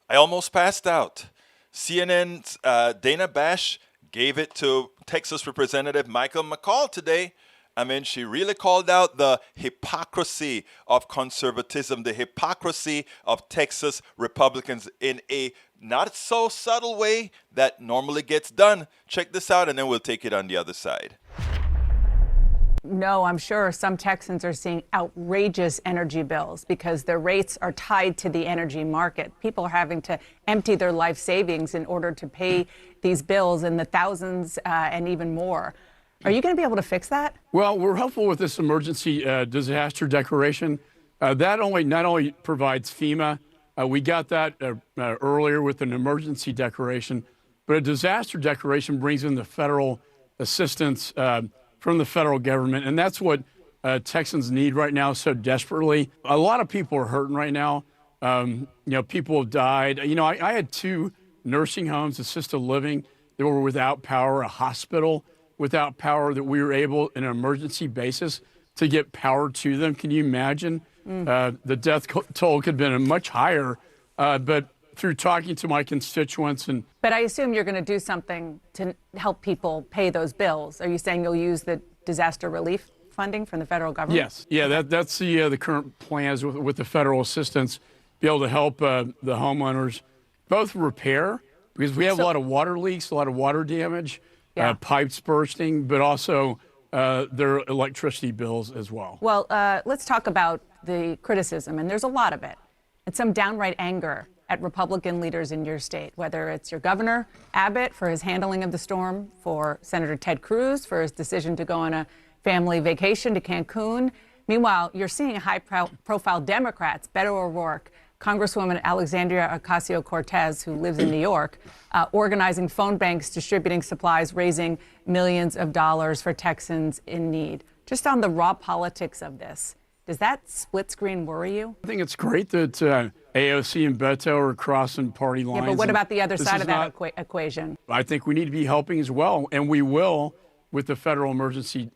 I almost passed out. CNN's Dana Bash gave it to Texas Representative Michael McCaul today. I mean, she really called out the hypocrisy of conservatism, the hypocrisy of Texas Republicans in a not so subtle way that normally gets done. Check this out, and then we'll take it on the other side. No, I'm sure some Texans are seeing outrageous energy bills because their rates are tied to the energy market. People are having to empty their life savings in order to pay these bills in the thousands and even more. Are you going to be able to fix that? Well, we're hopeful with this emergency disaster declaration. That not only provides FEMA, we got that earlier with an emergency declaration, but a disaster declaration brings in the federal assistance from the federal government, and that's what Texans need right now so desperately. A lot of people are hurting right now. People have died. I had 2 nursing homes, assisted living, that were without power, a hospital without power, that we were able, on an emergency basis, to get power to them. Can you imagine? The death toll could have been much higher, but through talking to my constituents and... But I assume you're going to do something to help people pay those bills. Are you saying you'll use the disaster relief funding from the federal government? Yes. Yeah, that's the current plans with the federal assistance, be able to help the homeowners both repair, because we have a lot of water leaks, a lot of water damage, pipes bursting, but also their electricity bills as well. Well, let's talk about the criticism, and there's a lot of it, and some downright anger at Republican leaders in your state, whether it's your governor, Abbott, for his handling of the storm, for Senator Ted Cruz, for his decision to go on a family vacation to Cancun. Meanwhile, you're seeing high-profile Democrats, Beto O'Rourke, Congresswoman Alexandria Ocasio-Cortez, who lives in New York, organizing phone banks, distributing supplies, raising millions of dollars for Texans in need. Just on the raw politics of this, does that split screen worry you? I think it's great that AOC and Beto are crossing party lines. Yeah, but what about the other side of that equation? I think we need to be helping as well, and we will with the federal emergency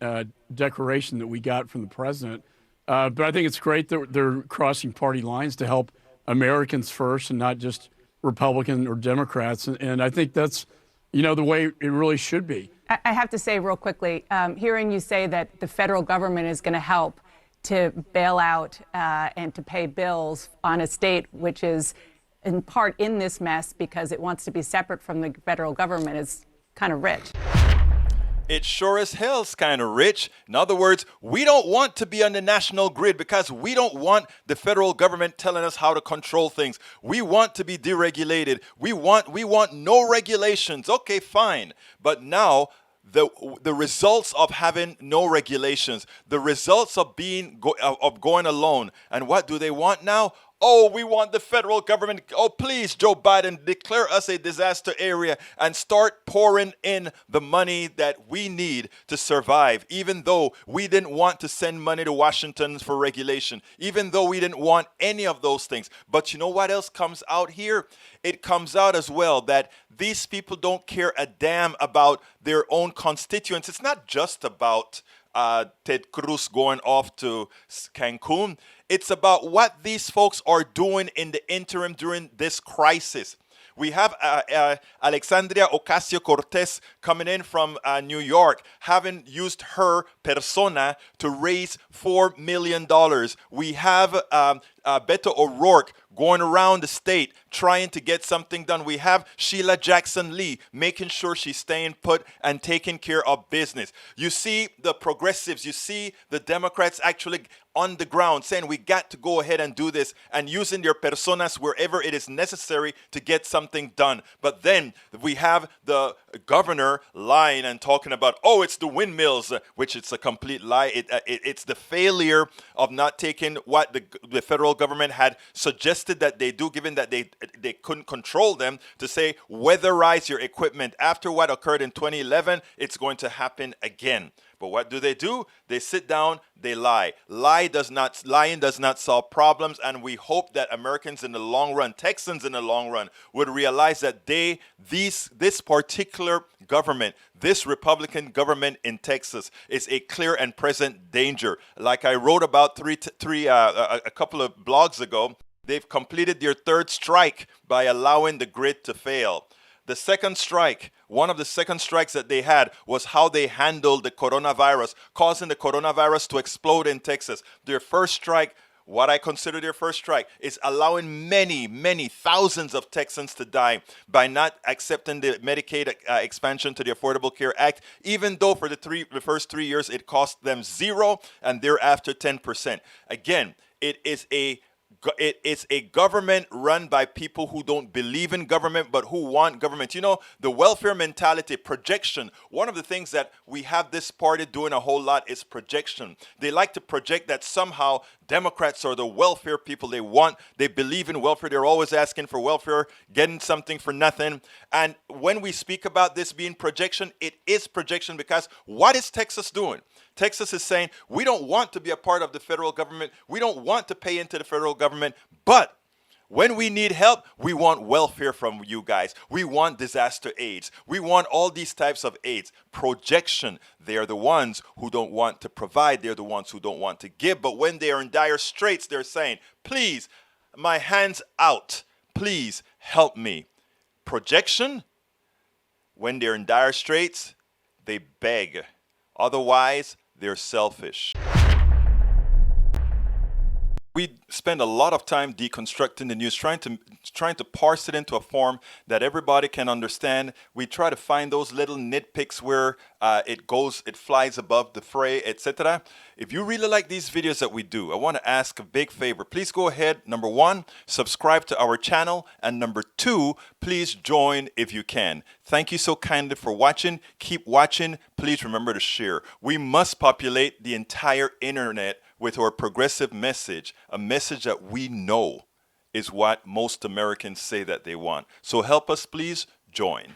declaration that we got from the president. But I think it's great that they're crossing party lines to help Americans first and not just Republican or Democrats. And I think that's, the way it really should be. I have to say real quickly, hearing you say that the federal government is going to help to bail out and to pay bills on a state which is in part in this mess because it wants to be separate from the federal government is kind of rich. It sure as hell's kind of rich. In other words, we don't want to be on the national grid because we don't want the federal government telling us how to control things. We want to be deregulated. We want no regulations. Okay, fine. But now the results of having no regulations, the results of going alone, and what do they want now? Oh, we want the federal government. Oh, please, Joe Biden, declare us a disaster area and start pouring in the money that we need to survive, even though we didn't want to send money to Washington for regulation, even though we didn't want any of those things. But you know what else comes out here? It comes out as well that these people don't care a damn about their own constituents. It's not just about Ted Cruz going off to Cancun. It's about what these folks are doing in the interim during this crisis. We have Alexandria Ocasio-Cortez coming in from New York, having used her persona to raise $4 million. We have Beto O'Rourke going around the state trying to get something done. We have Sheila Jackson-Lee making sure she's staying put and taking care of business. You see the progressives, you see the Democrats actually on the ground saying we got to go ahead and do this and using their personas wherever it is necessary to get something done. But then we have the governor lying and talking about, oh, it's the windmills, which it's a complete lie. It's the failure of not taking what the federal government had suggested that they do, given that they couldn't control them, to say weatherize your equipment. After what occurred in 2011, it's going to happen again. But what do? They sit down, they lie. Lying does not solve problems, and we hope that Americans in the long run, Texans in the long run, would realize that this particular government, this Republican government in Texas, is a clear and present danger. Like I wrote about a couple of blogs ago, They've completed their third strike by allowing the grid to fail. The second strike, one of the second strikes that they had was how they handled the coronavirus, causing the coronavirus to explode in Texas. Their first strike, what I consider their first strike, is allowing many thousands of Texans to die by not accepting the Medicaid expansion to the Affordable Care Act, even though for the first 3 years it cost them 0 and thereafter 10%. Again, it's a government run by people who don't believe in government but who want government. You know, the welfare mentality, projection. One of the things that we have this party doing a whole lot is projection. They like to project that somehow Democrats are the welfare people. They believe in welfare. They're always asking for welfare, getting something for nothing. And when we speak about this being projection, it is projection because what is Texas doing? Texas is saying, we don't want to be a part of the federal government. We don't want to pay into the federal government. But when we need help, we want welfare from you guys. We want disaster aids. We want all these types of aids. Projection. They are the ones who don't want to provide. They're the ones who don't want to give. But when they are in dire straits, they're saying, please, my hand's out. Please help me. Projection. When they're in dire straits, they beg. Otherwise, they're selfish. We spend a lot of time deconstructing the news, trying to parse it into a form that everybody can understand. We try to find those little nitpicks where it flies above the fray, etc. If you really like these videos that we do, I want to ask a big favor. Please go ahead, number 1, subscribe to our channel, and number 2, please join if you can. Thank you so kindly for watching. Keep watching. Please remember to share. We must populate the entire internet with our progressive message, a message that we know is what most Americans say that they want. So help us, please join.